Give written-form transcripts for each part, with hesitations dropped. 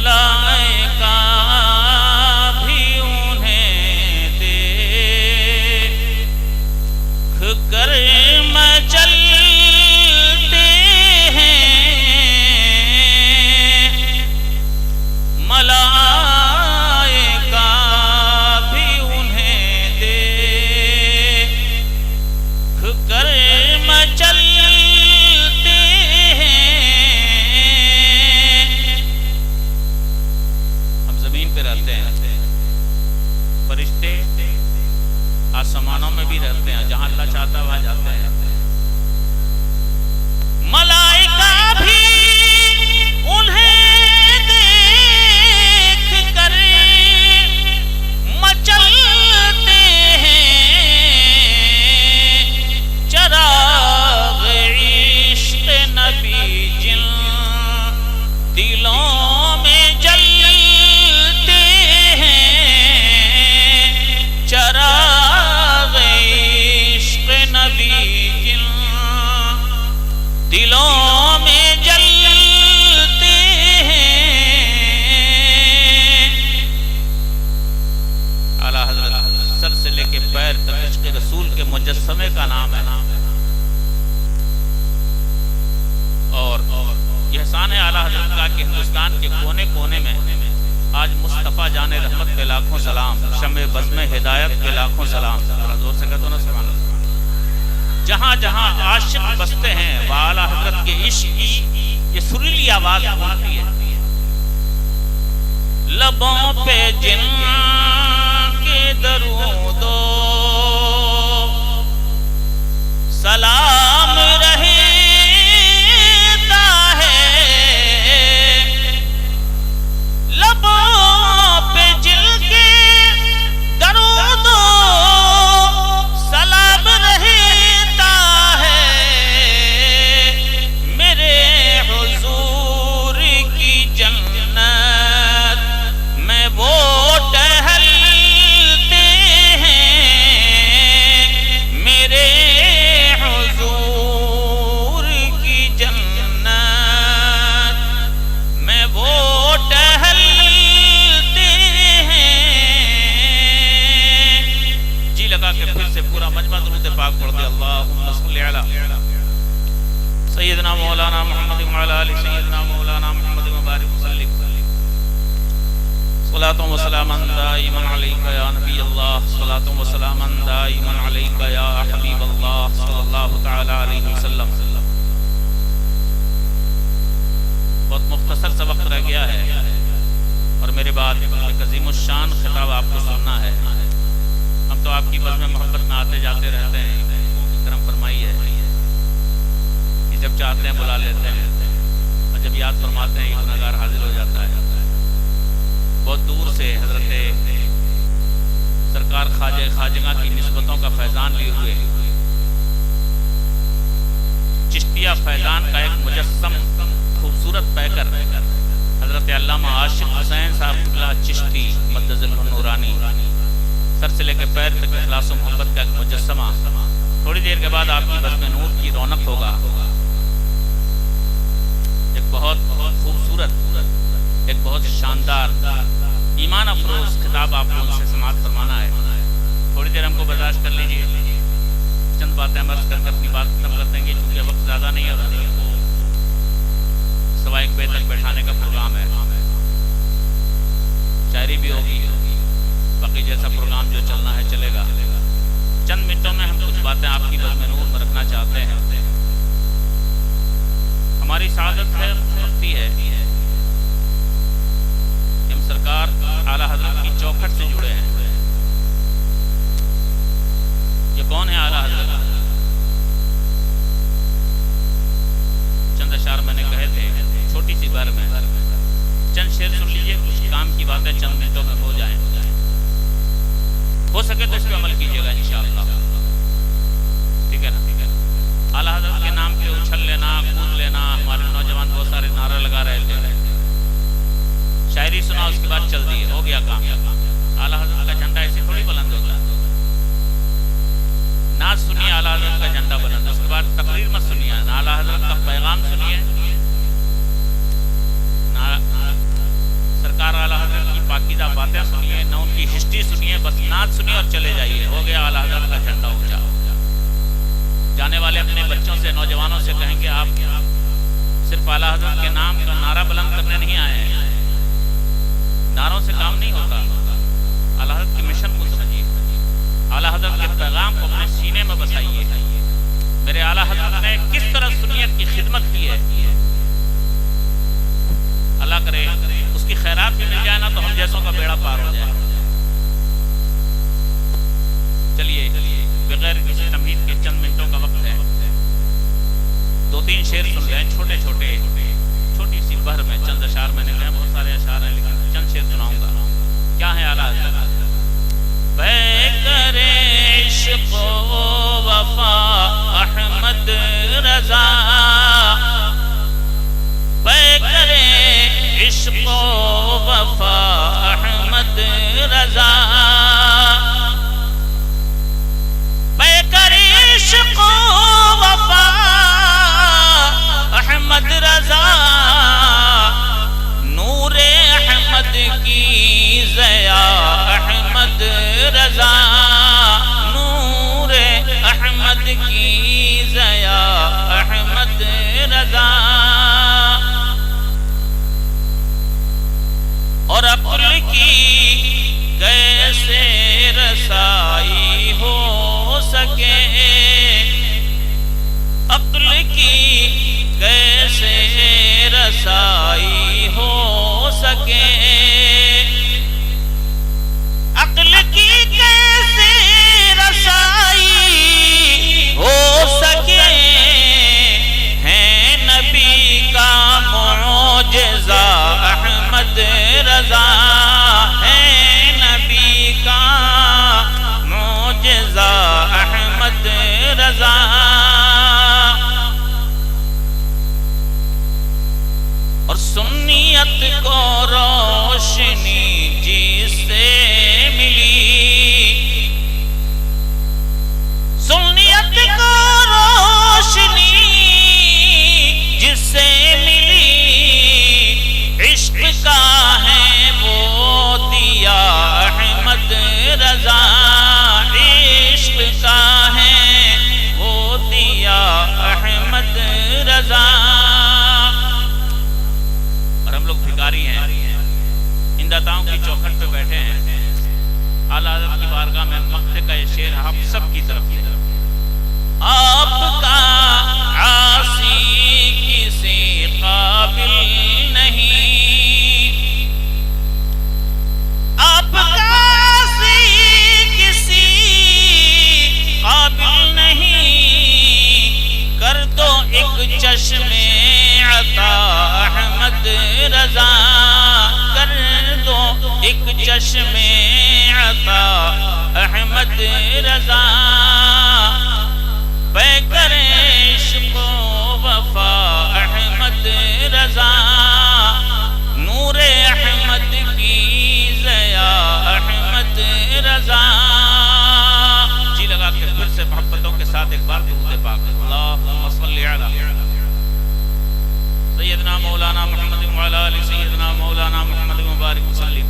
ملائکہ بھی انہیں دیکھ کر مچلتے ہیں، ملائکہ بھی انہیں دیکھ کر مچلتے ہیں۔ ہم زمین پہ رہتے ہیں، فرشتے آسمانوں میں بھی رہتے ہیں، جہاں اللہ چاہتا ہے وہاں جاتے ہیں۔ ملائکہ بھی انہیں دیکھ کر مچلتے ہیں، چراغ عشق نبی جن دلوں میں جلتے ہیں، چراغ عشق نبی جن دلوں میں جلتے ہیں۔ اعلیٰ حضرت سر سے لے کے پیر تک عشق رسول کے مجسمے کا نام ہے، اور یہ احسان ہے اعلیٰ حضرت کا کہ ہندوستان کے کونے کونے میں آج مصطفیٰ جان رحمت کے لاکھوں سلام، شمع بزم ہدایت کے لاکھوں سلام، ذرا زور سے کہہ دو نا سبحان اللہ۔ جہاں جہاں عاشق بستے ہیں وہ اعلیٰ حضرت کے عشق کی یہ سریلی آواز گونجتی ہے۔ لبوں پہ جن کے درود و سلام رہتا ہے، لبوں پہ جن کے درود و سلام رہتا ہے، میرے حضور کی جنت میں وہ ٹہلتے ہیں، میرے حضور کی جنت میں وہ ٹہلتے ہیں۔ جی لگا کے پھر سے پورا مجمع درود پاک پڑھ دے۔ اللہم صلی علی سیدنا مولانا محمد وعلی آل سیدنا مولانا محمد مبارک وسلم، صلاۃ و سلاما دائما علیک یا نبی اللہ، صلاۃ و سلاما دائما علیک یا حبیب اللہ صلی اللہ تعالی علیہ وسلم۔ بہت مختصر سا وقت رہ گیا ہے اور میرے بعد ایک عظیم الشان خطاب آپ کو سننا ہے۔ ہم تو آپ کی بزم محبت میں آتے جاتے رہتے ہیں، کرم فرمائی ہے کہ جب چاہتے ہیں بلا لیتے ہیں، اور جب یاد فرماتے ہیں یہ گناہگار حاضر ہو جاتا ہے۔ بہت دور سے حضرت سرکار خواجہ خواجگاں کی نسبتوں کا فیضان لیے ہوئے چشتیہ فیضان کا ایک مجسم خوبصورت پیکر حضرت علامہ عاشق حسین صاحب قبلہ چشتی مدظ نورانی، سر سے لے کے پیر تک اخلاص و محبت کا ایک مجسمہ تھوڑی دیر کے بعد آپ کی بزم نور کی رونق ہوگا۔ ایک بہت خوبصورت، ایک بہت شاندار ایمان افروز خطاب آپ کو ان سے سماعت فرمانا ہے۔ تھوڑی دیر ہم کو برداشت کر لیجئے، چند باتیں ہم عرض کر کے اپنی بات ختم کر دیں گے، چونکہ وقت زیادہ نہیں ہے اور سوا 1 بجے تک بیٹھانے کا پروگرام ہے، شاعری بھی ہوگی، باقی جیسا پروگرام جو چلنا ہے چلے گا۔ چند منٹوں میں ہم کچھ باتیں آپ کی بزم نور میں رکھنا چاہتے ہیں۔ ہماری سعادت ہے، خوشبختی ہے کہ ہم سرکار اعلیٰ حضرت کی چوکھٹ سے جڑے ہیں۔ یہ کون ہے اعلیٰ حضرت؟ چند اشعار میں نے کہے تھے چھوٹی سی بار میں، چند شعر سن لیجئے، کچھ کام کی باتیں چند منٹوں میں ہو جائیں، ہو سکے تو اس پہ عمل کیجئے گا انشاءاللہ، ٹھیک ہے نا؟ اعلیٰ حضرت کے نام پہ اچھل لینا، کود لینا، ہمارے نوجوان بہت سارے نعرہ لگا رہے تھے، شاعری سنا اس کے بعد چل دیے، ہو گیا کام۔ اعلیٰ حضرت کا جھنڈا ایسے تھوڑی بلند ہوتا ہے، نعت سنیے اعلیٰ حضرت کا جھنڈا بلند، اس کے بعد تقریر مت سنیے، اعلیٰ حضرت کا پیغام سنیے، پاکیزہ باتیں سنیے، نہ ان کی ہسٹری سنیے، بس نعت سنیے اور چلے جائیے، ہو گیا اعلیٰ حضرت کا جھنڈا اونچا۔ جانے والے اپنے بچوں سے، نوجوانوں سے کہیں گے آپ صرف اعلیٰ حضرت کے نام کا نعرہ بلند کرنے نہیں آئے ہیں، نعروں سے کام نہیں ہوتا، اعلیٰ حضرت کے مشن کو سمجھیے، اعلیٰ حضرت کے پیغام کو اپنے سینے میں بسائیے۔ میرے اعلیٰ حضرت نے کس طرح سنیت کی خدمت کی ہے، اللہ کرے اس کی خیرات بھی مل جائے نا تو ہم جیسوں کا بیڑا پار ہو جائے۔ چلیے بغیر کسی تمہید کے چند منٹوں کا وقت ہے، 2-3 شعر سن لیں، چھوٹے چھوٹے، چھوٹی سی بحر میں چند اشعار، میں نے کہا بہت سارے اشعار ہیں لیکن چند شعر سناؤں گا۔ کیا ہے اعلیٰ حضرت؟ پیکر عشق و وفا احمد رضا، پیکر عشق و وفا احمد رضا، پیکر عشق و وفا احمد رضا، نور احمد کی ضیا احمد رضا، نور احمد کی ضیا احمد رضا، اور عقل کی کیسے رسائی ہو سکے، عقل کی کیسے رسائی ہو سکے، عقل کی کیسے رسائی ہو سکے، ہے نبی کا معجزہ احمد رضا، ہے نبی کا معجزہ احمد رضا، اور سنیت کو روشنی جس سے ملی، سنیت کو روشنی جس سے ملی، عشق کا ہے وہ دیا احمد رضا، عشق کا ہے وہ دیا احمد رضا، ہم لوگ بھکاری ہیں، ان داتاؤں کی چوکھٹ پہ بیٹھے ہیں، اعلیٰ حضرت کی بارگاہ میں مقتے کا یہ شعر آپ سب کی طرف سے، آپ کا عاصی کسی قابل نہیں، آپ کا عاصی کسی قابل نہیں، کر دو ایک چشم عطا احمد رضا، کر دو ایک چشم عطا احمد رضا، پیکر عشق و وفا احمد رضا، نور احمد کی ضیا احمد رضا۔ جی لگا کے پھر سے محبتوں کے ساتھ ایک بار درود پاک، اللہم صلی علی سیدنا مولانا محمد وعلی آل سیدنا مولانا محمد مبارک وسلم،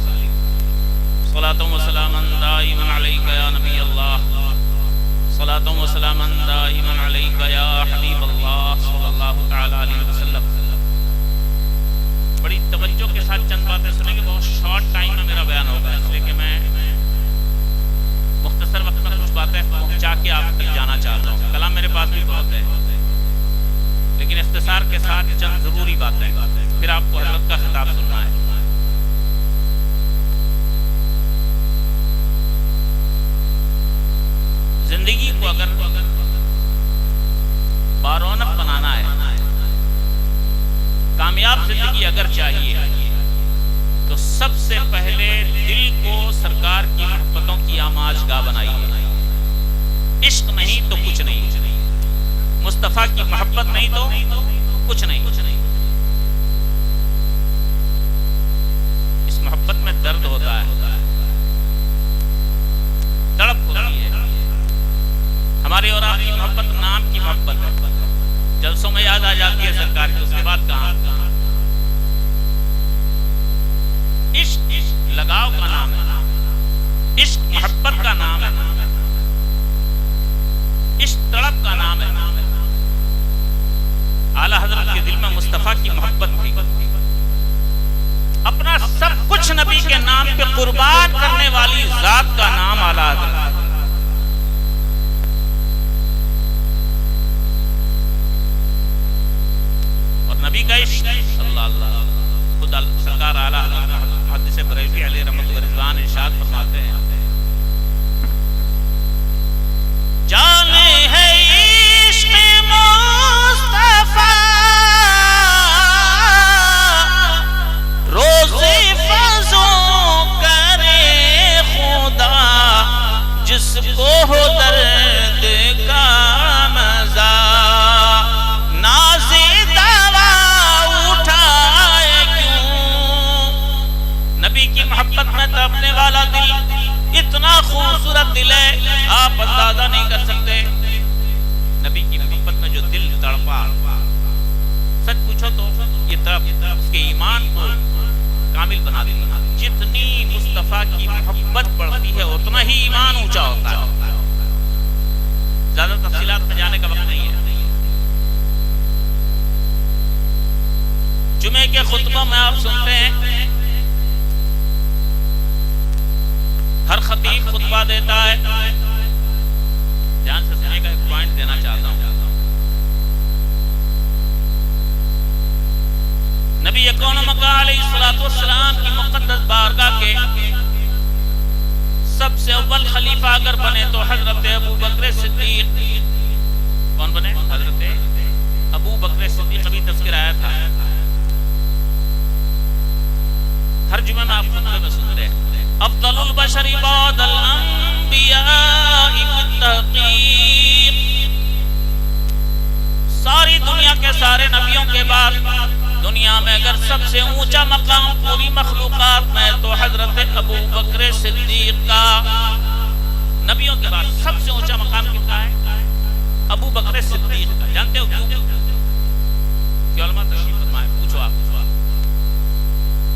صلاۃ و سلام دائما علیک یا نبی اللہ، صلاۃ و سلام دائما علیک یا حبیب اللہ صلی اللہ تعالی علیہ وسلم۔ بڑی توجہ کے ساتھ چند باتیں سنیں گے، بہت شارٹ ٹائم میں میرا بیان ہوگا، اس لیے کہ میں مختصر وقت میں کچھ باتیں پہنچا کے آپ تک جانا چاہتا ہوں، کلام میرے پاس بھی بہت ہے لیکن اختصار کے ساتھ چند ضروری باتیں، پھر آپ کو حضرت کا خطاب سننا ہے۔ زندگی کو اگر بارونق بنانا ہے، کامیاب زندگی اگر چاہیے تو سب سے پہلے دل کو سرکار کی محبتوں کی آماج گاہ بنائیے، عشق نہیں تو کچھ نہیں، مصطفیٰ کی محبت نہیں تو کچھ نہیں، اس محبت میں درد ہوتا ہے، تڑپ ہوتی ہے، ہماری اور آپ کی محبت نام کی محبت ہے، جلسوں میں یاد آ جاتی ہے سرکار کی، اس کے بعد کہاں عشق لگا لگاؤ کا نام ہے، عشق محبت کا نام ہے، عشق طلب کا نام ہے۔ اعلیٰ حضرت کے دل میں مصطفیٰ کی محبت تھی، اپنا سب کچھ نبی کے نام پہ قربان کرنے والی ذات کا نام اعلیٰ حضرت۔ اور نبی کا عشق اللہ اللہ، خود سرکار اعلیٰ حضرت محدث بریلوی علیہ رحمۃ و رضوان ارشاد فرماتے ہیں، جانے ہے عشق مصطفیٰ روزے فضوں کرے خدا، جس کو ہو درد کا مزہ ناز دوا اٹھائے کیوں۔ نبی کی محبت میں تڑپنے والا دل اتنا خوبصورت دل ہے آپ اندازہ نہیں کر سکتے۔ نبی کی محبت میں جو دل تڑپا، سچ پوچھو تو یہ تڑپ اس کے ایمان کو کامل بنا دیتی ہے۔ جتنی مصطفیٰ کی محبت بڑھتی ہے اتنا ہی ایمان اونچا ہوتا ہے۔ زیادہ تفصیلات میں جانے کا وقت نہیں ہے۔ جمعے کے خطبہ میں آپ سنتے ہیں ہر خطیب خطبہ دیتا ہے، دھیان سے سننے کا ایک پوائنٹ دینا چاہتا ہوں۔ نبی اکرم مکہ علیہ السلام کی مقدس بارگاہ کے سب سے اول خلیفہ اگر بنے تو حضرت ابو بکر صدیق۔ کون بنے؟ حضرت ابو بکر صدیق۔ ابھی تذکرہ آیا تھا، ہر جمعہ میں آپ خطبے میں سنتے ہیں افضل البشر بعد الانبیاء بالتحقیق، ساری دنیا کے سارے نبیوں کے بعد دنیا میں اگر سب سے اونچا مقام پوری مخلوقات میں تو حضرت ابو بکر صدیق کا۔ نبیوں کے بعد سب سے اونچا مقام کتنا ہے؟ ابو بکر صدیق کا۔ جانتے ہو کیوں؟ کہ علماء تشریف فرمائے، پوچھو آپ۔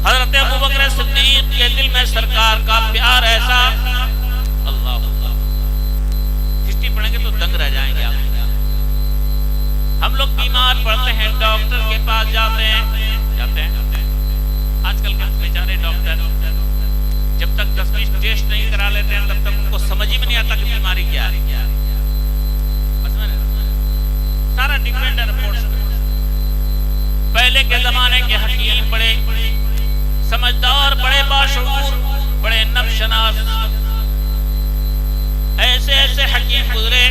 حضرت ابو بکر صدیق کے دل میں سرکار کا پیار ایسا، اللہ ہسٹری پڑھیں گے تو دنگ رہ جائیں گے آپ۔ ہم لوگ بیمار پڑتے ہیں، ڈاکٹر کے پاس جاتے ہیں۔ آج کل کے بیچارے ڈاکٹر جب تک تشخیص ٹیسٹ نہیں کرا لیتے ہیں تب تک ان کو سمجھ ہی میں نہیں آتا کہ بیماری کیا ہے۔ سارا ڈیپینڈ ہے رپورٹس پہ۔ پہلے کے زمانے کے حکیم بڑے سمجھدار، بڑے باشعور، بڑے نفسناس، ایسے ایسے حکیم گزرے،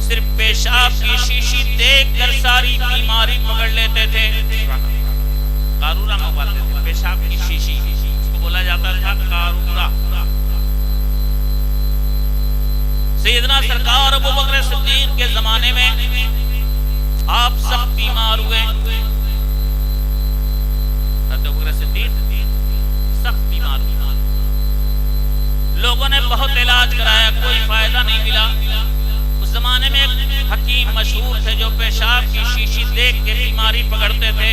صرف پیشاب کی شیشی دیکھ کر ساری بیماری پکڑ لیتے تھے۔ قارورہ منگواتے تھے، پیشاب کی شیشی، اس کو بولا جاتا تھا قارورہ۔ سیدنا سرکار ابو بکر صدیق کے زمانے میں آپ سخت بیمار ہوئے۔ حضرت ابو بکر صدیق سخت بیمار ہوئے، لوگوں نے بہت علاج کرایا، کوئی فائدہ نہیں ملا۔ اس زمانے میں ایک حکیم مشہور تھے جو پیشاب کی شیشی دیکھ کے بیماری پکڑتے تھے،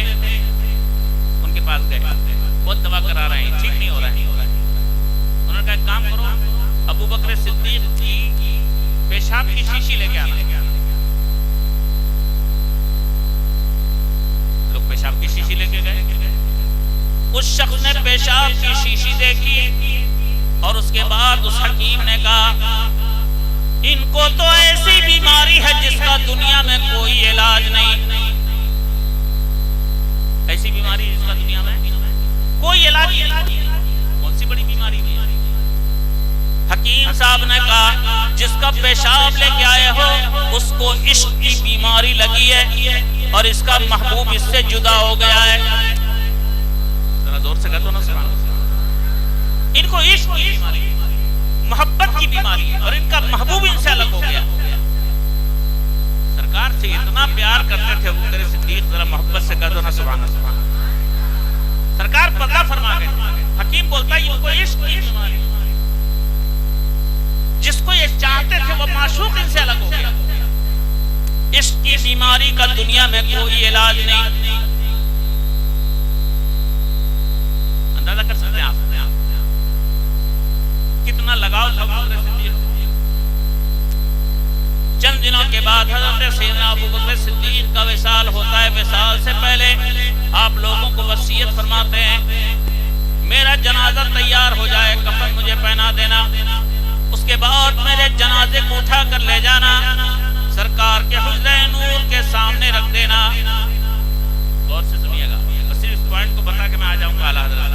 ان کے پاس گئے، بہت دوا کرا رہے ہیں، ٹھیک نہیں ہو رہا ہے۔ انہوں نے کہا ایک کام کرو، ابو بکر صدیق کی پیشاب کی شیشی لے کے آنا۔ لوگ پیشاب کی شیشی لے کے گئے، اس شخص نے پیشاب کی شیشی دیکھی اور اس کے بعد اس حکیم نے کہا ان کو تو ایسی بیماری ہے جس کا دنیا میں کوئی علاج نہیں۔ ایسی بیماری جس کا دنیا میں کوئی علاج نہیں، کون سی بڑی بیماری ہے؟ حکیم صاحب نے کہا جس کا پیشاب لے کے آئے ہو اس کو عشق کی بیماری لگی ہے اور اس کا محبوب اس سے جدا ہو گیا ہے۔ ذرا زور سے کہو نا سبحان اللہ۔ ان کو عشق کی بیماری، محبت کی بیماری ہے اور ان کا محبوب ان سے الگ ہو گیا۔ سرکار سے اتنا پیار کرتے تھے ابو بکر صدیق، ذرا محبت سے کہو نا سبحان اللہ۔ سرکار پردہ فرما گئے، حکیم بولتا ہے ان کو عشق کی بیماری، جس کو یہ چاہتے تھے وہ معشوق ان سے الگ ہو گیا۔ عشق کی بیماری کا دنیا میں کوئی علاج نہیں۔ اندازہ کر سکتے ہیں آپ؟ لگاؤ تھا ابو بکر صدیق۔ چند دنوں کے بعد حضرت سیدنا ابو بکر صدیق کا وصال ہوتا ہے۔ وصال سے پہلے آپ لوگوں کو وصیت فرماتے ہیں میرا جنازہ تیار ہو جائے، کفن مجھے پہنا دینا، اس کے بعد میرے جنازے کو اٹھا کر لے جانا، سرکار کے حجرہ نور کے سامنے رکھ دینا۔ غور سے سنیے گا، بس صرف اس پوائنٹ کو بتا کے میں آ جاؤں گا اعلیٰ حضرت،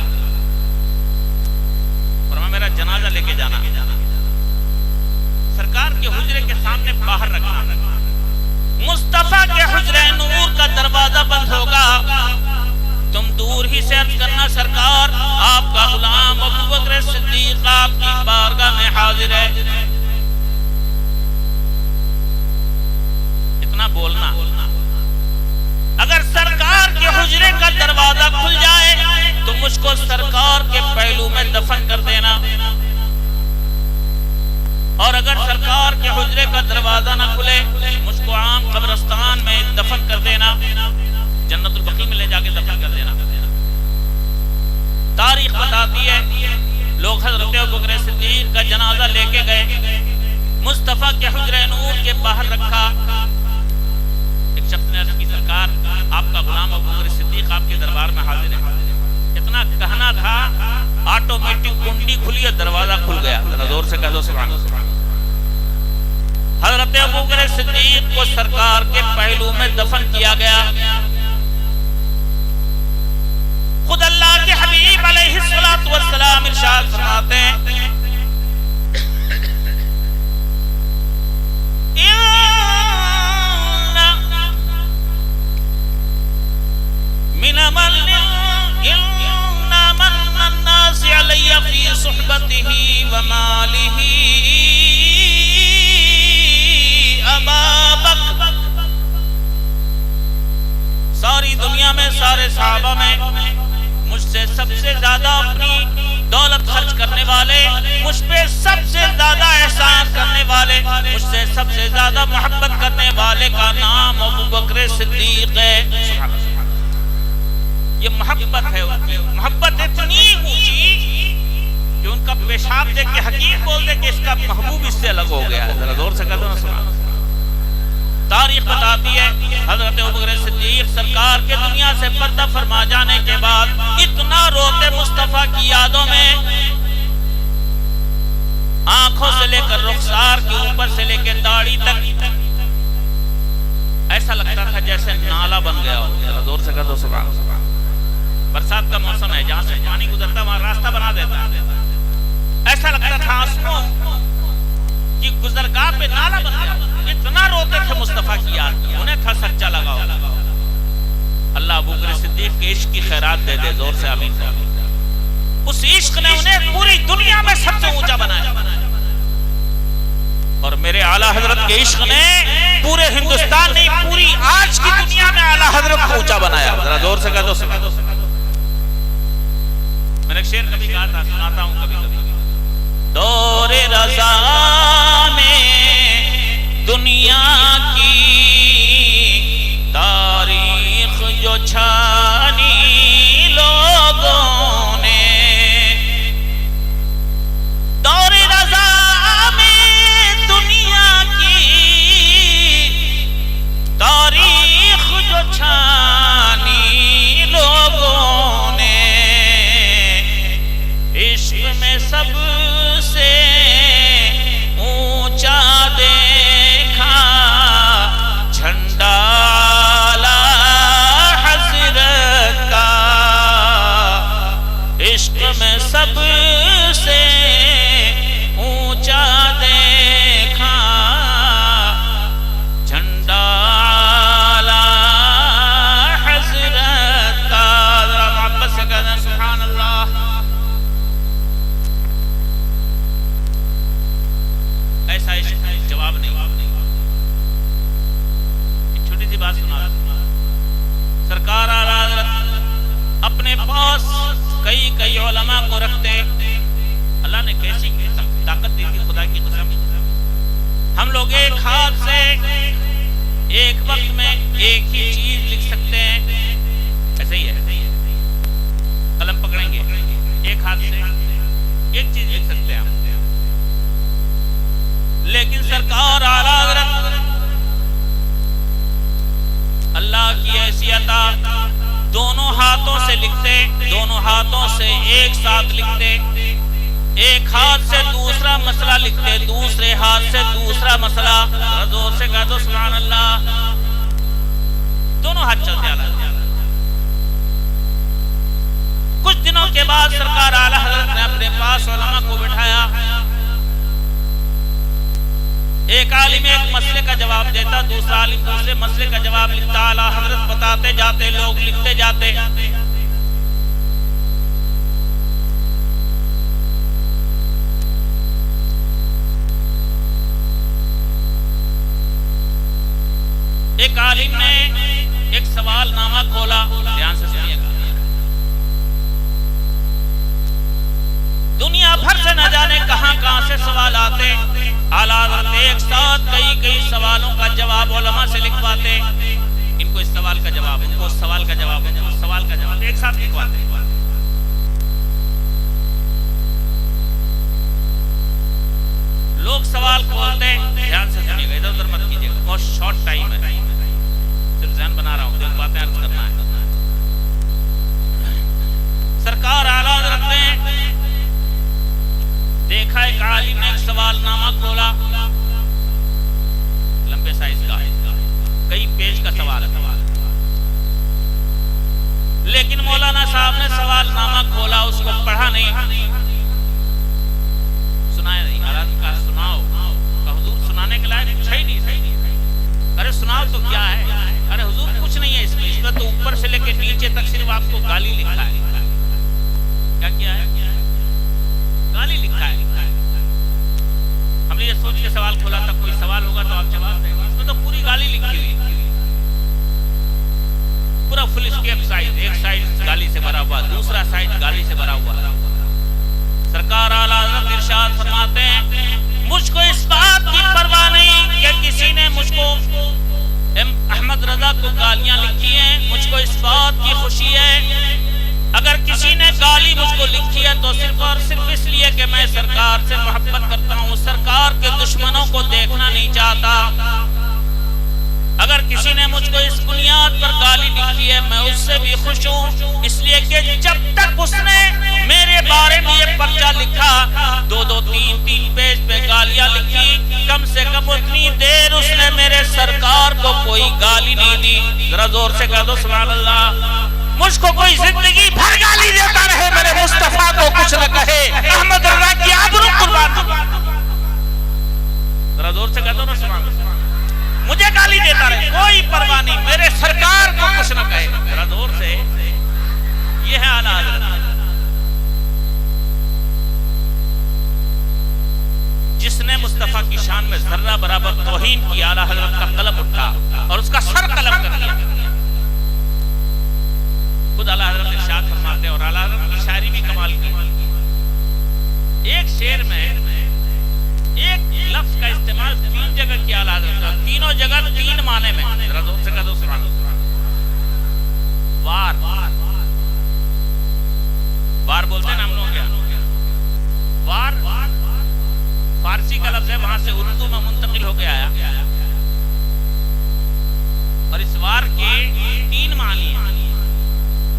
اور میں میرا جنازہ لے کے جانا، سرکار کے حجرے کے سامنے باہر رکھنا، مصطفیٰ کے حجرہ نور کا دروازہ بند ہوگا، تم دور ہی سے عرض کرنا سرکار آپ کا غلام ابو بکر صدیق آپ کی بارگاہ میں حاضر ہے۔ اتنا بولنا، اگر سرکار کے حجرے کا دروازہ کھل جائے تو مجھ کو سرکار کے پہلو میں دفن کر دینا، اور اگر سرکار کے حجرے کا دروازہ نہ کھلے مجھ کو عام قبرستان میں دفن کر دینا، جنت البقیع میں لے جا کے دفن کر دینا۔ تاریخ بتاتی ہے لوگ حضرت ابو بکر صدیق کا جنازہ لے کے گئے، مصطفیٰ کے حجرہ نور کے باہر رکھا، ایک شخص نے عرض کی سرکار آپ کا غلام ابو بکر صدیق آپ کے دربار میں حاضر ہے۔ اتنا کہنا تھا آٹومیٹک کنڈی کھلی اور دروازہ کھل گیا، ذرا زور سے کہہ دو سبحان اللہ۔ حضرت ابو بکر صدیق کو سرکار کے پہلو میں دفن کیا گیا۔ خود اللہ کے حبیب علیہ السلام ارشاد فرماتے ہیں من الناس علی فی صحبته وماله ابا بکر، ساری دنیا میں سارے صحابہ میں مجھ سے سب سے زیادہ اپنی دولت خرچ کرنے والے، مجھ پہ سب سے زیادہ احسان کرنے والے، مجھ سے سب سے زیادہ محبت کرنے والے کا نام ابو بکر صدیق ہے۔ یہ محبت ہے، ان کی محبت اتنی اونچی کہ ان کا پیشاب دیکھ کے حکیم بول دے کہ اس کا محبوب اس سے الگ ہو گیا ہے، ذرا زور سے کہہ دو نا سبحان اللہ۔ تاریخ بتاتی ہے حضرت ابو بکر صدیق سرکار کے دنیا سے پردہ فرما جانے کے بعد اتنا روتے مصطفیٰ کی یادوں میں، آنکھوں سے لے کر رخسار کے اوپر سے لے کے داڑھی تک ایسا لگتا تھا جیسے نالا بن گیا ہو، ذرا زور سے کہہ دو سبحان اللہ۔ برسات کا موسم ہے، جہاں سے پانی گزرتا وہاں راستہ بنا دیتا ہے، ایسا لگتا تھا آنسوؤں کی گزرگاہ پہ نالا بن گیا، اتنا روتے تھے مصطفیٰ کی یاد میں، انہیں تھا سچا لگاؤ۔ اللہ ابو بکر صدیق کے عشق کی خیرات دے دے، زور سے آمین۔ اس عشق نے انہیں پوری دنیا میں سب سے اونچا بنایا، اور میرے اعلیٰ حضرت کے عشق نے پورے ہندوستان نہیں پوری آج کی دنیا میں اعلیٰ حضرت کو اونچا بنایا، ذرا زور سے کہہ دو سبحان اللہ۔ میں نے ایک شعر کبھی کہا تھا، سناتا ہوں کبھی کبھی، دور رضا میں دنیا کی تاریخ جو چھانی لوگوں نے، دور رضا میں دنیا کی تاریخ جو چھانی لوگوں نے، عشق میں سب سے اونچا دیکھا جھنڈا حضرت کا، عشق میں سب سے اونچا دیکھا جھنڈا حضرت کا، ذرا محبت سے کہنا سبحان اللہ۔ ایسا عشق جواب نہیں۔ ایک چھوٹی سی بات سنا، سرکار اعلیٰ حضرت اپنے پاس کئی علماء کو رکھتے، اللہ نے کیسی طاقت دی تھی خدا کی قسم، ہم لوگ ایک ہاتھ سے ایک وقت میں ایک ہی چیز لکھ سکتے ہیں، ایسے ہی ہے، قلم پکڑیں گے ایک ہاتھ سے ایک چیز لکھ سکتے ہیں ہم، ہاتھوں سے لکھتے، دونوں ہاتھوں سے ایک ساتھ لکھتے، ایک ہاتھ سے دوسرا مسئلہ لکھتے، دوسرے ہاتھ سے دوسرا مسئلہ. زور سے کہہ دو سبحان اللہ. دونوں ہاتھ چلتے آلہ. کچھ دنوں کے بعد سرکار اعلیٰ حضرت نے اپنے پاس علماء کو بٹھایا. ایک عالم ایک مسئلے کا جواب دیتا، دوسرا عالم دوسرے مسئلے کا جواب لکھتا. اعلیٰ حضرت بتاتے جاتے، لوگ لکھتے جاتے. ایک عالم نے ایک سوال نامہ کھولا. دھیان سے سنیے گا. دنیا بھر سے نہ جانے کہاں کہاں سے سوال آتے. اعلیٰ حضرت ایک ساتھ کئی سوالوں کا جواب علماء سے لکھواتے. ان کو اس سوال کا جواب، ان کو اس سوال کا جواب، ان کو اس سوال کا جواب ایک ساتھ لکھواتے. لوگ سوال کھولتے. دھیان سے سنیے گا، ادھر ادھر مت کیجیے گا، بہت شارٹ ٹائم ہے، صرف ذہن بنا رہا ہوں، ایک باتیں عرض کرنا ہے. سرکار اعلیٰ حضرت نے دیکھا ایک عالم نے ایک سوال نامہ کھولا، لمبے سائز کا، کئی پیج کا سوال ہے، لیکن مولانا صاحب نے سوال نامہ کھولا، اس کو پڑھا نہیں، سنایا نہیں. کہا سناؤ. کہا حضور سنانے کے لائق کچھ ہے نہیں. ارے سناؤ تو کیا ہے. ارے حضور کچھ نہیں ہے اس میں تو اوپر سے لے کے نیچے تک صرف آپ کو گالی لکھا ہے. کیا ہے؟ گالی لکھا ہے. ہم نے یہ سوچ کے سوال کھولا تھا کوئی سوال ہوگا تو آپ جواب دیں گے. اس میں تو پوری گالی لکھی ہوئی، پورا فل اسکیپ سائز، ایک سائز گالی سے بھرا ہوا، دوسرا سائز گالی سے بھرا ہوا. سرکار اعلیٰ حضرت ارشاد فرماتے ہیں مجھ کو اس بات کی پرواہ نہیں کہ کسی نے مجھ کو احمد رضا کو گالیاں لکھی ہیں. مجھ کو اس بات کی خوشی ہے اگر کسی نے گالی مجھ کو لکھی ہے تو صرف اور صرف اس لیے کہ میں سرکار سے محبت کرتا ہوں، سرکار کے دشمنوں کو دیکھنا نہیں چاہتا. اگر کسی نے مجھ کو اس بنیاد پر گالی لکھی ہے میں اس سے بھی خوش ہوں، اس لیے کہ جب تک اس نے میرے بارے میں یہ پرچہ لکھا، دو تین پیج پہ گالیاں لکھی، کم سے کم اتنی دیر اس نے میرے سرکار کو کوئی گالی نہیں دی. ذرا زور سے کہہ دو سبحان اللہ. مجھ کو کوئی زندگی بھر گالی دیتا رہے، میرے مصطفیٰ کو کچھ نہ کہے، احمد رضا کی آبرو قربان. ذرا زور سے کہہ دو نا سبحان اللہ. مجھے گالی دیتا رہے، کوئی پرواہ نہیں، میرے سرکار کو کچھ نہ کہے. ذرا زور سے. یہ ہے اعلیٰ حضرت. جس نے مصطفیٰ کی شان میں ذرہ برابر توہین کی، اعلیٰ حضرت کا قلم اٹھا اور اس کا سر قلم کر دیا. خود اعلیٰ حضرت ارشاد فرماتے ہیں، اور اعلیٰ حضرت کی شاعری بھی کمال کی. ایک شعر میں ایک لفظ کا استعمال 3 جگہ کیا اعلیٰ حضرت کا، تینوں جگہ 3 معنی میں. ذرا زور سے کہہ دو سبحان اللہ. وار، وار بولتے ہیں نا ہم لوگ، کیا وار فارسی کا لفظ ہے، وہاں سے اردو میں منتقل ہو کے آیا. اور اس وار کے 3 معنی ہیں.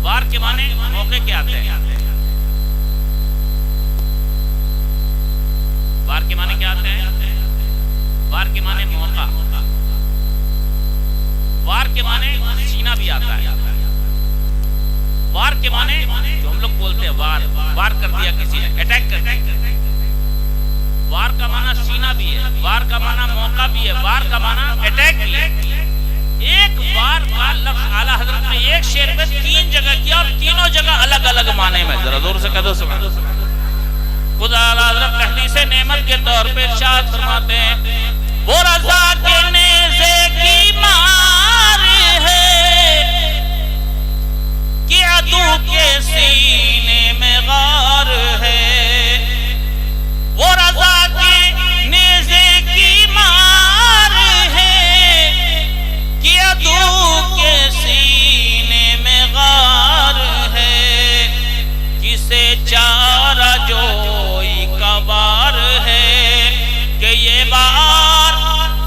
وار کے معنی موقع کے آتے ہیں. وار کے معنی کیا آتے ہیں؟ وار کے معنی موقع. وار کے معنی سینہ بھی آتا ہے. وار کے معنی جو ہم لوگ بولتے ہیں وار، وار کر دیا کسی نے، اٹیک کر دیا. وار کا معنی سینہ بھی ہے، وار کا معنی موقع بھی ہے، وار کا معنی اٹیک بھی ہے. ایک وار کا لفظ اعلیٰ حضرت نے ایک شعر میں 3 جگہ کیا اور تینوں جگہ الگ الگ معنی میں. ذرا زور سے کہہ دو سبحان اللہ. خدا اعلیٰ حضرت تحدیث نعمت کے طور پہ ارشاد فرماتے ہیں وہ رضا کے نیزے کی مار ہے کہ عدو کے سینے میں غار ہے. وہ رضا کے نیزے کی مار ہے کہ عدو کے سینے میں غار ہے. کسے چارہ جوئی کا وار ہے کہ یہ وار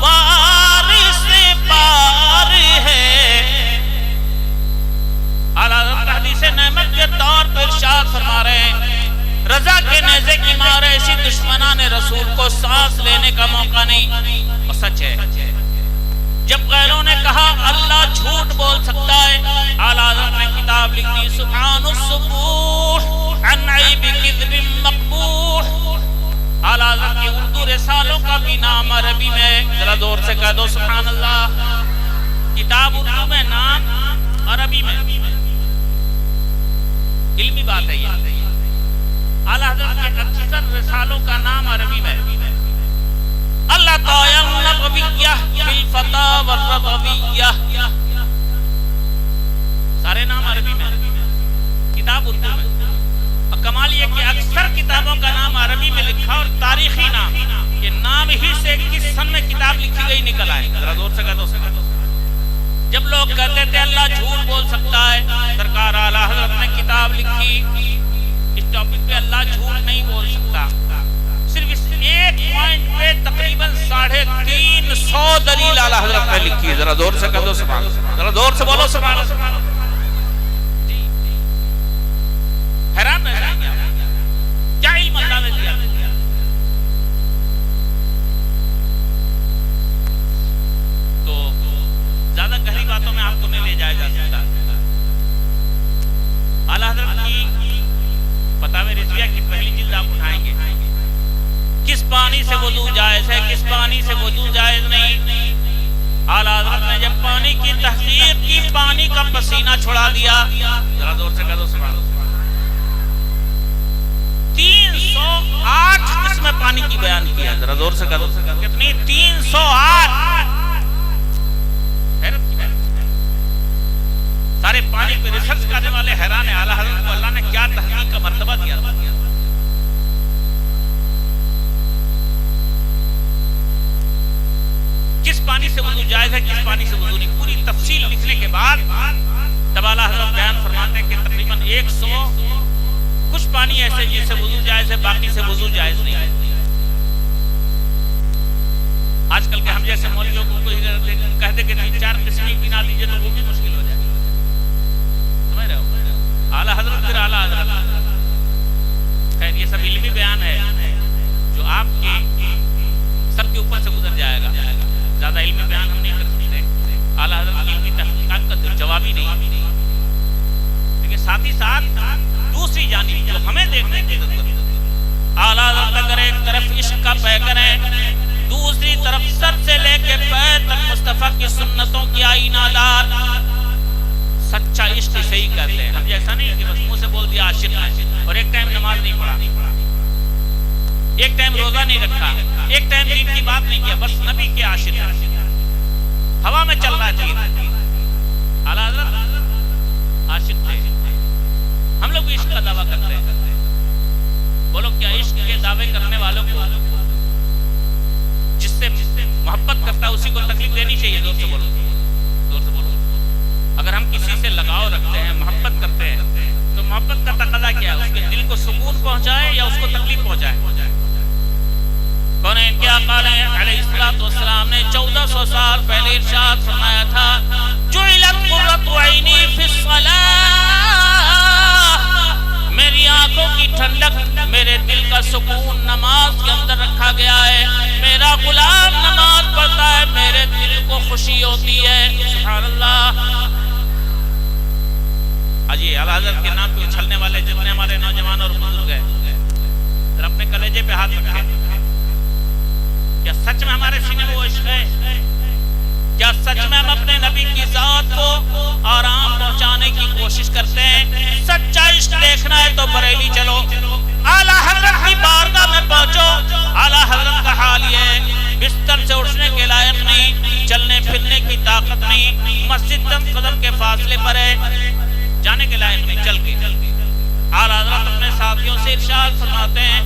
وار سے پار ہے. اعلیٰ حضرت حدیث ارشاد فرما رہے ہیں رضا کے نیزے کی مار ایسی دشمنان رسول کو سانس لینے کا موقع نہیں. اور سچ ہے جب غیروں نے کہا اللہ جھوٹ بول سکتا ہے اعلیٰ حضرت نے کتاب لکھی سبحان الصبوح عن عیب کذب مقبوح. اعلیٰ حضرت کی اردو رسالوں کا بھی نام عربی میں ذرا دور سے کہہ دو سبحان اللہ. کتاب اردو میں نام عربی میں علمی بات ہے یہ. اعلیٰ حضرت کے اکثر رسالوں کا نام عربی میں اللہ تعالی النبویہ فی الفتاوی والربویہ سارے نام عربی میں کتاب اردو میں. اور کمال یہ کہ اکثر کتابوں کا نام عربی میں لکھا اور تاریخی نام یہ نام ہی سے کس سن میں کتاب لکھی گئی نکل آئے. ذرا زور سے کہہ دو. جب لوگ کہتے تھے اللہ جھوٹ بول سکتا ہے سرکار اعلیٰ حضرت نے کتاب لکھی اس ٹاپک پہ اللہ جھوٹ نہیں بول سکتا. صرف اس ایک پوائنٹ پہ تقریباً 350 دلیل اعلیٰ حضرت نے لکھی ہے. ذرا زور سے کہہ دو سبحان اللہ. ذرا زور سے بولو سبحان اللہ. جی حیران رہ جائیں گے کیا علم اللہ نے دیا. تو زیادہ گہری باتوں میں آپ کو نہیں لے جایا جا سکتا. اعلیٰ حضرت کی فتاوی رضویہ کی پہلی جلد آپ اٹھائیں گے کس پانی سے وضو جائز ہے کس پانی سے وضو جائز نہیں. اعلیٰ حضرت نے جب پانی کی تحقیق کی پانی کا پسینہ چھڑا دیا. ذرا زور سے کہہ دو سبحان اللہ. 308 قسمیں پانی کی بیان کی ہے. ذرا زور سے کہہ دو کتنی 308. حیرت کی بات سارے پانی پہ ریسرچ کرنے والے حیران ہیں اعلیٰ حضرت کو اللہ نے کیا تحقیق کا مرتبہ دیا. کس پانی سے وضو جائز ہے کس پانی سے وضو نہیں پوری تفصیل لکھنے کے بعد تب اعلیٰ حضرت بیان فرماتے ہیں کہ تقریباً 100 کچھ پانی ایسے جس سے وضو جائز ہے باقی سے وضو جائز نہیں ہے. آج کل کے ہم جیسے مولویوں کو کہتے کہ 3-4 قسمیں گنا دیجئے تو وہ بھی مشکل ہو جائے. سمجھ رہے ہو اعلیٰ حضرت پھر اعلیٰ حضرت. خیر یہ سب علمی بیان ہے جو آپ کی سب کے اوپر سے گزر جائے گا. زیادہ علمی بیان ہم نہیں کر سکتے. اعلیٰ حضرت کی علمی تحقیقات کا جواب ہی نہیں. لیکن ساتھ ہی ساتھ دوسری جانب جو ہمیں دیکھنے کی ضرورت ہے اعلیٰ حضرت اگر ایک طرف عشق کا پیکر ہے دوسری طرف سر سے لے کے پیر تک مصطفیٰ کی سنتوں کی آئینہ دار. سچا عشق سے ہی کہتے ہیں. ہم جیسا نہیں کہ بس منہ سے بول دیا عاشق ہے اور ایک ٹائم نماز نہیں پڑھا ایک ٹائم روزہ نہیں رکھا ایک ٹائم دین کی بات نہیں کیا بس نبی کے عاشق ہے. ہوا میں چل رہا چیز. اعلیٰ حضرت عاشق تھے. ہم لوگ بھی عشق کا دعویٰ کرتے ہیں. بولو کیا عشق کے دعوے کرنے والوں کو جس سے محبت کرتا ہے اسی کو تکلیف دینی چاہیے. زور سے بولو زور سے بولو. اگر ہم کسی سے لگاؤ رکھتے ہیں محبت کرتے ہیں تو محبت کا تقاضا کیا ہے اس کے دل کو سکون پہنچائے یا اس کو تکلیف پہنچائے. کونین کے آقا علیہ السلام نے 1400 سال پہلے ارشاد فرمایا تھا جعلت قرۃ عینی فی الصلاۃ. میری آنکھوں کی ٹھنڈک میرے دل کا سکون نماز کے اندر رکھا گیا ہے. میرا غلام نماز پڑھتا ہے میرے دل کو خوشی ہوتی ہے. سبحان اللہ. آجیے اعلیٰ حضرت کے نام پہ اچھلنے والے جتنے ہمارے نوجوان اور بزرگ ہیں پھر اپنے کلیجے پہ ہاتھ رکھیں. کیا سچ میں ہمارے سینے میں وہ عشق ہے؟ کیا سچ میں ہم اپنے نبی کی ذات کو آرام پہنچانے کی کوشش کرتے ہیں؟ سچا عشق دیکھنا ہے تو بریلی چلو اعلیٰ حضرت کی بارگاہ میں پہنچو. اعلیٰ حضرت کا حال یہ بستر سے اٹھنے کے لائق نہیں چلنے پھرنے کی طاقت نہیں مسجد چند قدم کے فاصلے پر ہے جانے کے لائق نہیں چل کے. اعلیٰ حضرت اپنے ساتھیوں سے ارشاد فرماتے ہیں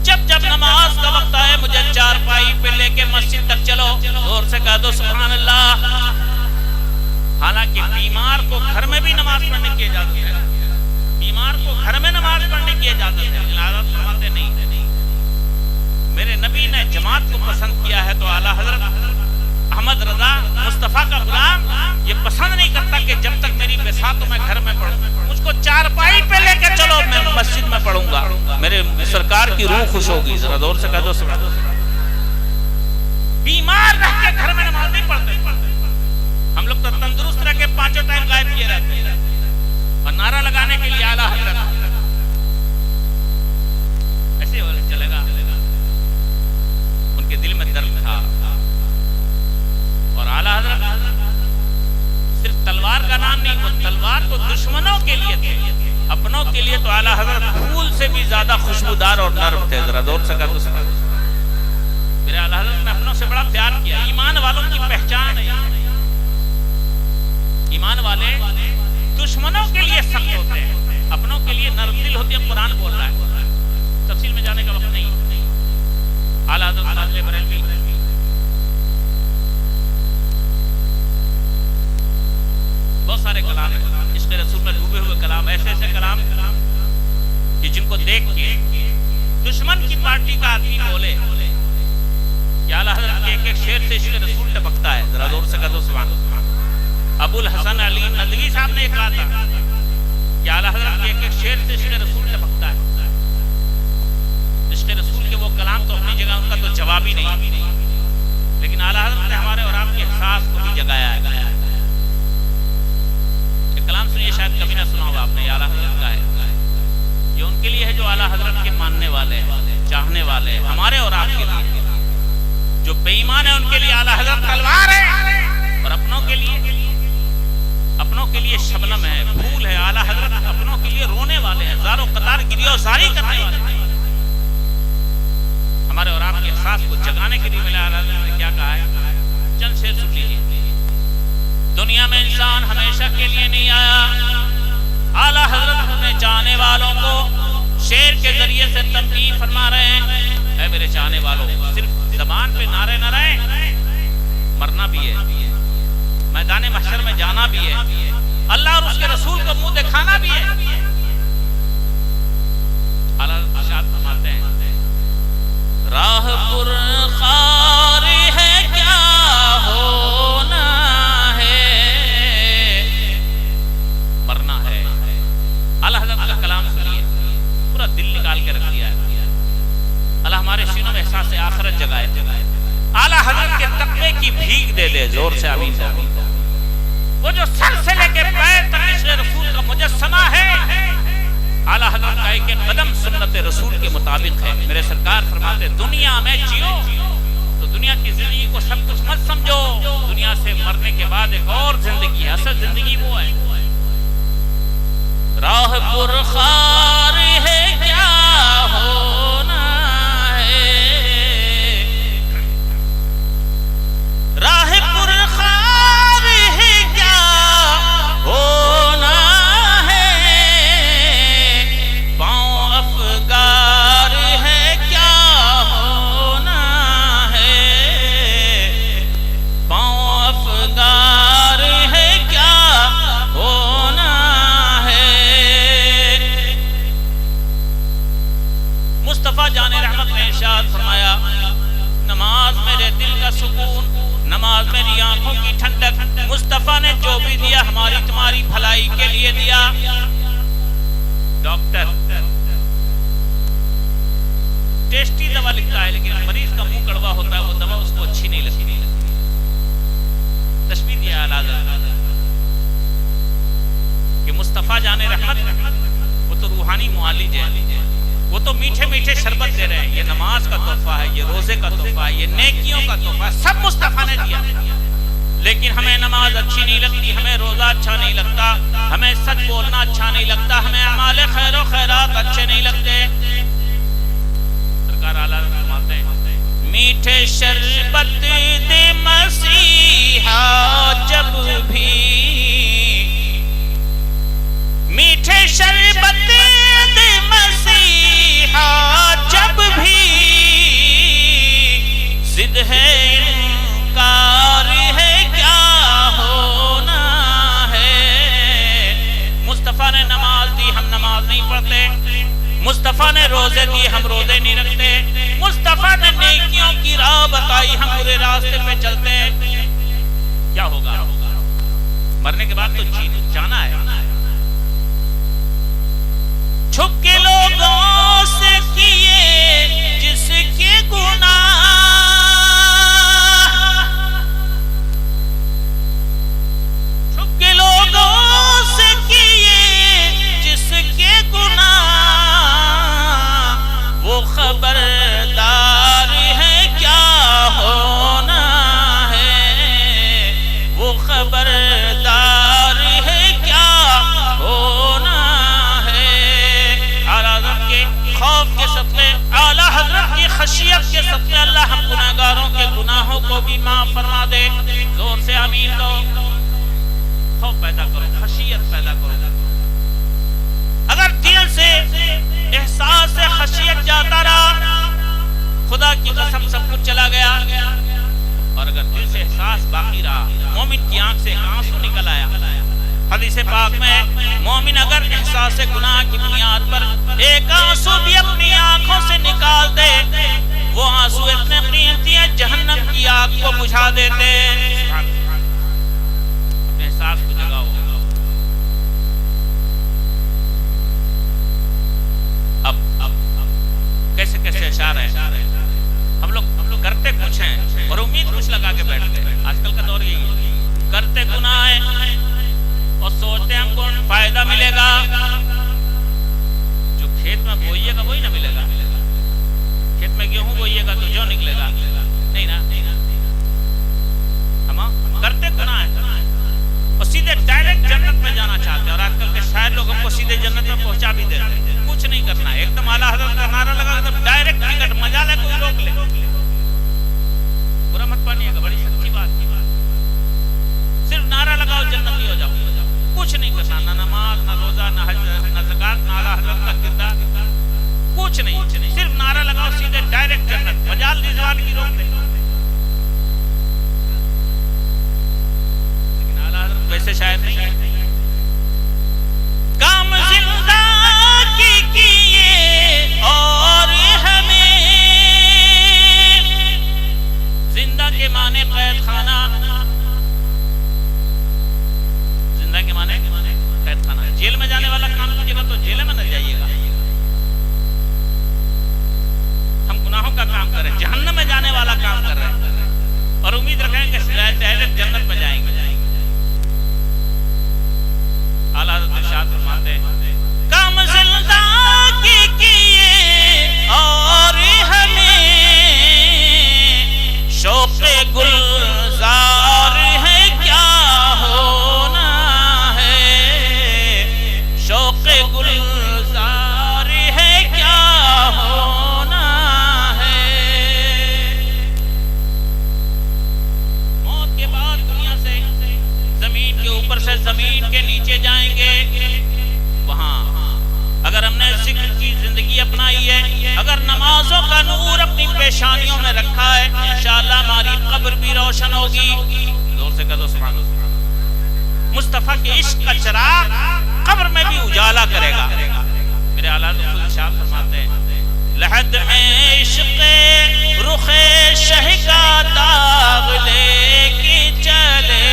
جب جب نماز کا وقت آئے مجھے چارپائی پہ لے کے مسجد تک چلو. زور سے کہہ دو سبحان اللہ. حالانکہ بیمار کو گھر میں بھی نماز پڑھنے کی اجازت ہے. بیمار کو گھر میں نماز پڑھنے کی اجازت ہے. اجازت فرماتے نہیں. میرے نبی نے جماعت کو پسند کیا ہے تو اعلیٰ حضرت احمد رضا مصطفیٰ کا غلام یہ پسند نہیں کرتا کہ جب تک میری بساط میں گھر میں پڑھوں. مجھ کو چارپائی پہ لے کے چلو، میں مسجد میں پڑھوں گا، میرے سرکار کی روح خوش ہوگی. ذرا دور سے کہہ دو سبحان اللہ. بیمار رہ کے گھر میں نماز نہیں پڑھتے. ہم لوگ تو تندرست رہ کے 5 ٹائم غائب کیے رہتے ہیں اور نعرہ لگانے کے لیے اعلیٰ حضرت ایسے چلے گا. ان کے دل میں درد تھا. اور اعلیٰ حضرت صرف تلوار کا نام نہیں، وہ تلوار تو دشمنوں کے لیے تھے، اپنوں کے لیے تو اعلیٰ حضرت پھول سے بھی زیادہ خوشبودار اور نرم تھے. ذرا دور سے کہہ دو سبحان اللہ. میرے اعلیٰ حضرت نے اپنوں سے بڑا پیار کیا. ایمان والوں کی پہچان ہے. ایمان والے دشمنوں کے لیے سخت ہوتے ہیں، اپنوں کے لیے نرم دل ہوتے ہیں. قرآن بول رہا ہے. تفصیل میں جانے کا وقت نہیں. اعلیٰ حضرت فاضل بریلوی بہت سارے کلام ہیں عشق رسول میں ڈوبے ہوئے کلام، ایسے ایسے کلام کہ جن کو دیکھ کے دشمن کی پارٹی کا آدمی بولے کہ اعلیٰ حضرت کے ایک ایک شعر سے عشق رسول ٹپکتا ہے. ذرا دور سے کہہ دو سبحان اللہ. ابو الحسن علی ندوی صاحب نے کہا تھا کہ اعلیٰ حضرت کے ایک ایک شعر سے عشق رسول ٹپکتا ہے. عشق رسول کے وہ کلام تو اپنی جگہ، ان کا تو جواب ہی نہیں، لیکن اعلیٰ حضرت نے ہمارے اور آپ کے احساس کو بھی جگایا ہے. ایک کلام سنیے، شاید کبھی نہ سنا ہوگا آپ نے. اعلیٰ حضرت کا ہے، یہ ان کے لیے ہے جو اعلیٰ حضرت کے ماننے والے ہیں، چاہنے والے ہیں. ہمارے اور آپ کے لیے جو بے ایمان ہے ان کے لیے اعلیٰ حضرت تلوار ہے، اور اپنوں کے لیے شبنم ہے، پھول ہے. اعلیٰ حضرت اپنوں کے لیے رونے والے ہیں، زار و قطار گریہ و زاری کرنے والے ہیں. ہمارے اور آپ کے احساس کو جگانے کے لیے ملا. اعلیٰ حضرت نے کیا کہا ہے؟ چند شعر سن لیجیے. دنیا میں انسان ہمیشہ کے لیے نہیں آیا. اعلیٰ حضرت اپنے چاہنے والوں کو شعر کے ذریعے سے تنبیہ فرما رہے ہیں. اے میرے چاہنے والوں، صرف زبان پہ نعرے نہ رہے، مرنا بھی ہے، میدان محشر میں جانا بھی ہے، اللہ اور اس کے رسول کو منہ دکھانا بھی ہے. اعلیٰ ارشاد فرماتے ہیں راہ پر خار ہے کیا ہونا ہے، مرنا ہے. اعلیٰ حضرت کا کلام سنیے، پورا دل نکال کے رکھ دیا ہے. اللہ ہمارے سینوں میں احساس آخرت جگائے. اعلیٰ حضرت کے تقوی کی بھیگ دے دے. زور سے آمین. وہ جو سر سے لے کے پیر تک عشق رسول کا مجسمہ ہے، اعلیٰ حضرت کا ایک ایک قدم سنت رسول کے مطابق ہے. میرے سرکار فرماتے دنیا میں جیو تو دنیا کی زندگی کو سب کچھ مت سمجھو، دنیا سے مرنے کے بعد ایک اور زندگی ہے. اصل زندگی وہ ہے. راہ پر خار ہے کیا ہونا ہے، راہ پر خار ہے کیا ہونا ہے، پاؤں افگار ہے کیا ہونا ہے، پاؤں افگار ہے کیا ہونا ہے. مصطفیٰ جان رحمت نے ارشاد فرمایا نماز میرے دل کا سکون، نماز میری آنکھوں کی ٹھنڈک. مصطفیٰ نے جو بھی دیا ہماری تمہاری بھلائی کے لیے دیا. ڈاکٹر ٹیسٹی دوا لکھتا ہے لیکن مریض کا منہ کڑوا ہوتا ہے، وہ دوا اس کو اچھی نہیں لگتی. تشبیہ دیا اعلیٰ حضرت کہ مصطفیٰ جان رحمت وہ تو روحانی معالج ہے، وہ تو میٹھے میٹھے شربت دے رہے ہیں. یہ نماز کا تحفہ ہے، یہ روزے کا تحفہ ہے، یہ نیکیوں کا تحفہ ہے، سب مصطفیٰ نے دیا. لیکن ہمیں نماز اچھی نہیں لگتی، ہمیں روزہ اچھا نہیں لگتا، ہمیں سچ بولنا اچھا نہیں لگتا، ہمیں اعمال خیر و خیرات اچھے نہیں لگتے. سرکار اعلیٰ فرماتے ہیں میٹھے شربت دے مسیحا جب بھی، میٹھے شربت دے مسیحا جب بھی، ضد ہے انکار ہے کیا ہونا ہے. مصطفیٰ نے نماز دی، ہم نماز نہیں پڑھتے. مصطفیٰ نے روزے دیے، ہم روزے نہیں رکھتے. مصطفیٰ نے نیکیوں کی راہ بتائی، ہم برے راستے پہ چلتے ہیں. کیا ہوگا؟ مرنے کے بعد تو جانا ہے. چھپ کے لوگوں سے کیے جس کے گناہ، چھپ کے لوگوں سے کیے جس کے گناہ، وہ خبردار ہے کیا ہونا ہے، وہ خبردار ہے کیا ہونا ہے۔ اعلیٰ حضرت کے خوف کے صدقے، اعلیٰ حضرت کی خشیت کے صدقے اللہ ہم گناہگاروں کے گناہوں کو بھی معاف فرما دے۔ زور سے آمین کہو۔ خوف پیدا کرو، خشیت پیدا کرو۔ اگر دل سے احساس خشیت جاتا رہا، خدا کی قسم سب کچھ چلا گیا، اور اگر دل سے احساس باقی رہا، مومن کی آنکھ سے ایک آنسو نکل آیا۔ حدیث پاک میں مومن اگر احساس گناہ کی بنیاد پر ایک آنسو بھی اپنی آنکھوں سے نکال دے، وہ آنسو اتنے قیمتی ہیں جہنم کی آگ کو بجھا دیتے۔ اپنے احساس کو جگاؤ۔ اب کیسے کیسے اشعار ہیں، ہم لوگ کرتے کچھ ہیں اور امید کچھ لگا کے بیٹھتے ہیں۔ آج کل کا دور یہی ہے، کرتے گناہ ہیں اور سوچتے ہیں ہم کو فائدہ ملے گا، جو کھیت میں بوئیے گا وہی نہ ملے گا۔ کھیت میں گیہوں بوئیے گا تو جو نکلے گا نہیں نا۔ ہم کرتے گناہ ہیں اور سیدھے ڈائریکٹ جنت میں جانا چاہتے ہیں، اور آج کل کے شاعر لوگ ہم کو سیدھے جنت میں پہنچا بھی دیتے ہیں۔ کچھ نہیں کرنا ہے، ایک دم اعلیٰ حضرت کا نعرہ لگا کہ ڈائریکٹ ٹکٹ مجال ہے، کوئی روک لے، برا مت پانیے گا، بڑی سچی بات۔ صرف نعرہ لگاؤ جنتی ہو جاؤ، کچھ نہیں کرنا، نہ نماز، نہ روزہ، نہ حج، نہ زکات، نہ اعلیٰ حضرت کا کردار، کچھ نہیں، صرف نعرہ لگاؤ سیدھے ڈائریکٹ جنت، مجال رضوان کی روک لے۔ لیکن اعلیٰ حضرت ویسے شاید نہیں ہے۔ کام زندہ کی کیے اور ہمیں، زندہ کے معنی قید خانہ، زندہ کے معنی قید خانہ، جیل میں جانے والا کام کیجیے گا تو جیل میں نہ جائیے گا۔ ہم گناہوں کا کام کر رہے ہیں، جہنم میں جانے والا کام کر رہے ہیں، اور امید رکھیں کہ ڈائریکٹ جنت میں جائیں گے۔ اعلیٰ حضرت ارشاد فرماتے ہیں کام زندہ کی کیے اور ہمیں، شوق گلزار ہے کیا ہونا ہے، شوق گلزار ہے کیا ہونا ہے۔ موت کے بعد دنیا سے، زمین کے اوپر سے زمین کے نیچے جائیں گے، وہاں اگر ہم نے ذکر کی زندگی اپنائی ہے، اگر نمازوں کا نور اپنی پیشانیوں میں رکھا ہے، انشاءاللہ ہماری قبر بھی روشن ہوگی۔ زور سے کہو سبحان اللہ۔ مصطفیٰ کے عشق کا چراغ قبر میں بھی اجالا کرے گا۔ میرے اعلیٰ حضرت ارشاد فرماتے ہیں لحد میں عشق رخ شہ کا داغ لے کے چلے،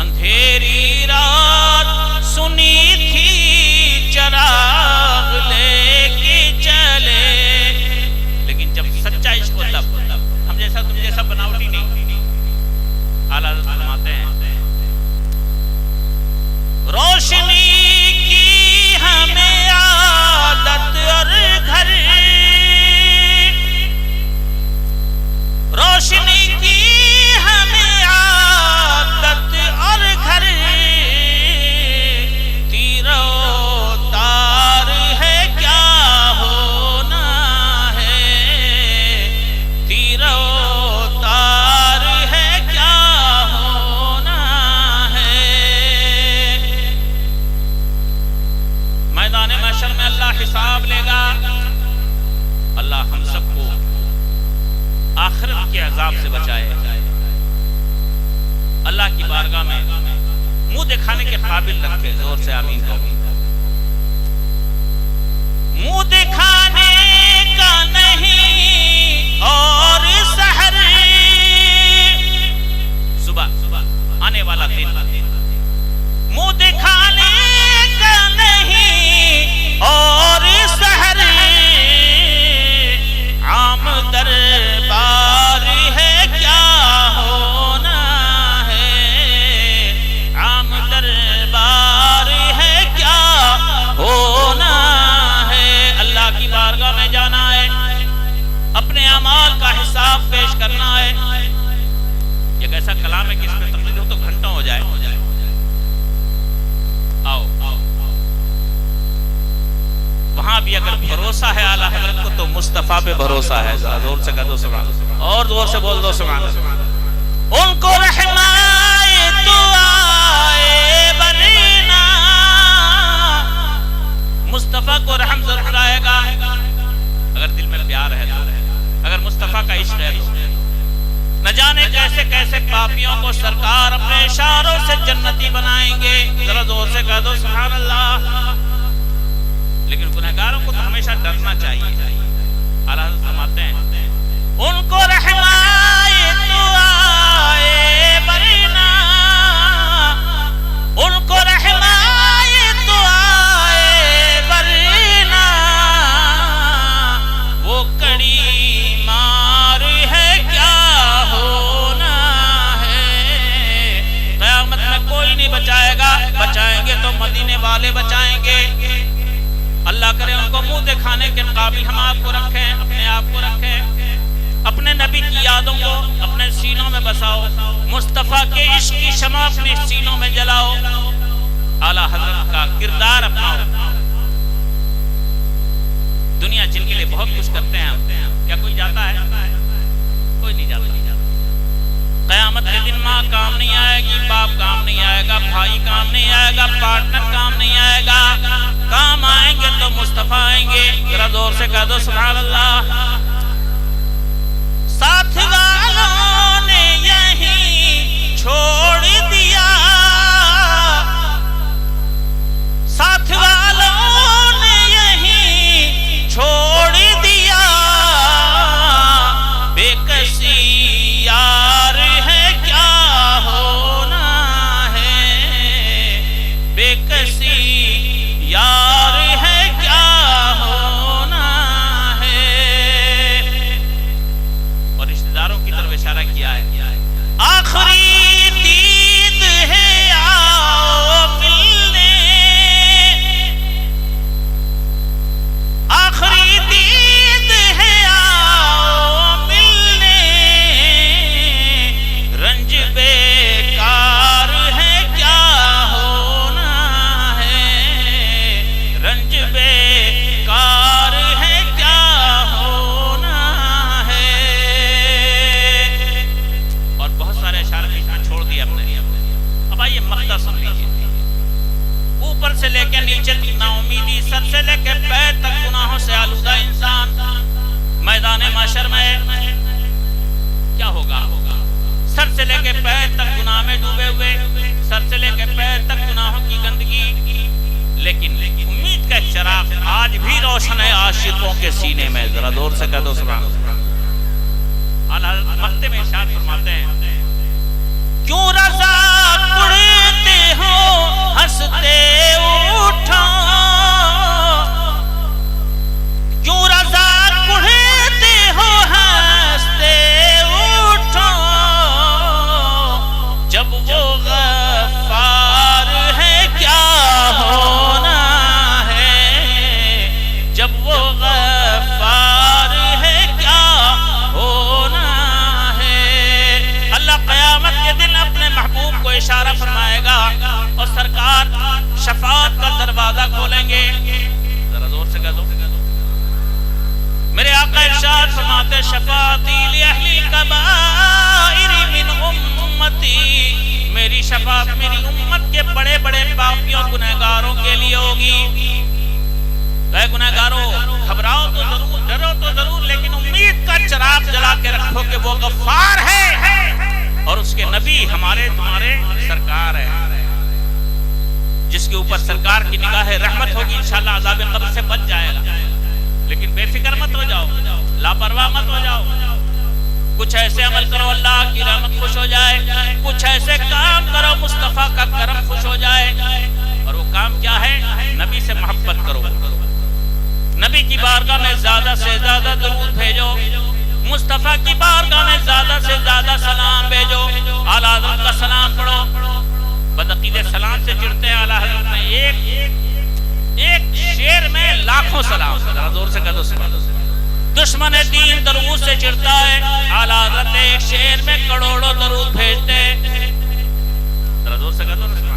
اندھیری رات سنی تھی چراغ لے کے چلے، لیکن جب سچا عشق ہو تب ہم جیسا تم جیسا بناوٹی نہیں۔ اعلیٰ حضرت فرماتے ہیں روشنی کی ہمیں عادت اور گھر، روشنی کی ہمیں عادت اور گھر، تیرو تار ہے کیا ہونا ہے، تیرو تار ہے کیا ہونا ہے۔ میدان محشر میں اللہ حساب لے گا۔ اللہ ہم سب کو آخرت کے عذاب سے بچائے، اللہ کی بارگاہ میں منہ دکھانے کے قابل رکھے۔ زور سے آمین کہو۔ منہ دکھانے کا نہیں اور سحر، صبح آنے والا دن، منہ دکھانے کا نہیں کرنا ہے. ایک ایسا کلام ہے کہ اس پہ تقریر ہو تو گھنٹوں ہو جائے. آؤ وہاں بھی اگر بھروسہ ہے اعلیٰ حضرت کو تو مصطفیٰ پہ بھروسہ ہے. ذرا زور سے کہہ دو سبحان اللہ, اور زور سے بول دو سبحان اللہ. ان کو رحمائے تو آئے برینا, مصطفیٰ کو رحم ضرور آئے گا اگر دل میں پیار ہے تو, اگر مصطفیٰ کا عشق ہے تو. نہ جانے کیسے کیسے پاپیوں کو سرکار اپنے اشاروں سے جنتی بنائیں گے. ذرا زور سے کہہ دو سبحان اللہ. لیکن گنہگاروں کو تو ہمیشہ ڈرنا چاہیے. اعلیٰ حضرت فرماتے ہیں ان کو رحمائے تو آئے برینا, ان کو رحمائے تو آئے برینا, وہ کڑی مار ہے کیا ہونا ہے. قیامت میں کوئی نہیں بچائے گا, بچائیں گے تو مدینے والے بچائیں گے. اللہ کرے ان کو منہ دکھانے کے قابل ہم آپ کو رکھیں, اپنے آپ کو رکھیں. اپنے نبی کی یادوں کو اپنے سینوں میں بساؤ, مصطفیٰ کے عشق کی شمع اپنے سینوں میں جلاؤ, اعلیٰ حضرت کا کردار اپناؤ. دنیا جن کے لیے بہت کچھ کرتے ہیں, کیا کوئی جاتا ہے؟ کوئی نہیں جاتا. قیامت کے دن ماں کام نہیں آئے گی, باپ کام نہیں آئے گا, بھائی کام نہیں آئے گا, پارٹنر کام نہیں آئے گا. کام آئیں گے تو مصطفیٰ آئیں گے. ذرا زور سے کہہ دو سبحان اللہ. ساتھ والوں نے یہیں چھوڑ دیا, ساتھ والوں نے یہیں چھوڑ دیا, بے کسی یار ہے کیا ہونا ہے, بے کسی یار ہے کیا ہونا ہے. اور رشتہ داروں کی طرف اشارہ کیا ہے. آخری دید ہے آؤ ملنے, آخری دید ہے آؤ ملنے, رنج بیکار ہے کیا ہونا ہے, رنج بیکار ہے کیا ہونا ہے. اور بہت سارے اشارے بیچ میں چھوڑ دیا ہم نے. اب آئیے مقطع سن لیجیے. اوپر سے لے کے نیچے تک نا امیدی, سر سے لے کے پیر تک گناہوں سے آلودہ انسان میدان محشر میں کیا ہوگا؟ سر سے لے کے پیر تک گناہ میں ڈوبے ہوئے, سر سے لے کے پیر تک گناہوں کی گندگی. لیکن امید کا چراغ آج بھی روشن ہے عاشقوں کے سینے میں. ذرا زور سے کہہ دو سبحان اللہ. مقطع میں ارشاد فرماتے ہیں کیوں رضا کڑتے ہو ہنستے اٹھو, کیوں رضا کڑتے ہو ہنستے اٹھو, جب وہ غفار ہے کیا ہونا ہے, جب وہ غفار ہے کیا ہونا ہے. اللہ قیامت کے دن اپنے محبوب کو اشارہ فرمائے گا اور سرکار شفاعت کا دروازہ کھولیں گے. ذرا زور سے کہہ دو. میرے آقا ارشاد فرماتے شفاعتی لأہل الکبائر من امتی, میری شفاعت میری امت کے بڑے بڑے پاپیوں گنہگاروں کے لیے ہوگی. اے گنہگاروں گھبراؤ تو ضرور, ڈرو تو ضرور, لیکن امید کا چراغ جلا کے رکھو کہ وہ غفار ہے اور اس کے نبی ہمارے تمہارے سرکار ہے, جس کے اوپر سرکار کی نگاہ رحمت ہوگی. انشاءاللہ عذاب قبر سے بچ جائے گا. لیکن بے فکر مت ہو جاؤ, لاپرواہ مت ہو جاؤ. کچھ ایسے عمل کرو اللہ کی رحمت خوش ہو جائے, کچھ ایسے کام کرو مصطفیٰ کا کرم خوش ہو جائے. اور وہ کام کیا ہے؟ نبی سے محبت کرو, نبی کی بارگاہ میں زیادہ سے زیادہ درود بھیجو, مصطفیٰ کی بارگاہ میں زیادہ سے زیادہ سلام بھیجو. اعلیٰ حضرت کا سلام پڑھو. بدعقیدے سلام سے جڑتے ہیں اعلیٰ حضرت میں ایک شعر میں لاکھوں سلام. ذرا زور سے کہہ دو سبحان اللہ. دشمن دین درود سے چڑھتا ہے، اعلیٰ حضرت ایک شعر میں کروڑوں درود بھیجتے ہیں۔ ذرا زور سے کہتا ہوں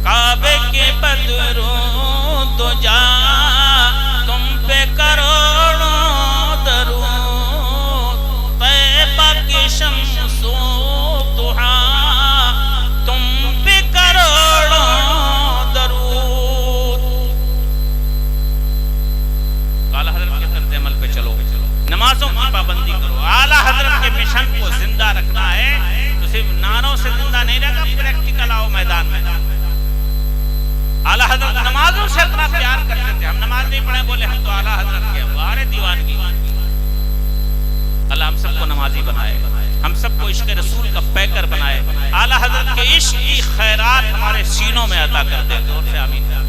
کعبے کے بدروں تو جا تم پہ کروڑوں درود، طیبہ کی شمس و ضحا تم پہ کروڑوں درود۔ اعلیٰ حضرت کے طرز عمل پہ چلو، نمازوں کی پابندی کرو۔ اعلیٰ حضرت کے مشن کو زندہ رکھنا ہے تو صرف نعروں سے زندہ نہیں رہتا، پریکٹیکل آؤ میدان میں۔ اعلیٰ حضرت نمازوں سے اتنا پیار کرتے تھے، ہم نماز نہیں پڑھیں بولے ہم تو اعلیٰ حضرت کے وارے دیوانگی۔ اللہ ہم سب کو نمازی بنائے، ہم سب کو عشق رسول کا پیکر بنائے، اعلیٰ حضرت کے عشق کی خیرات ہمارے سینوں میں عطا کر دے۔ زور سے آمین۔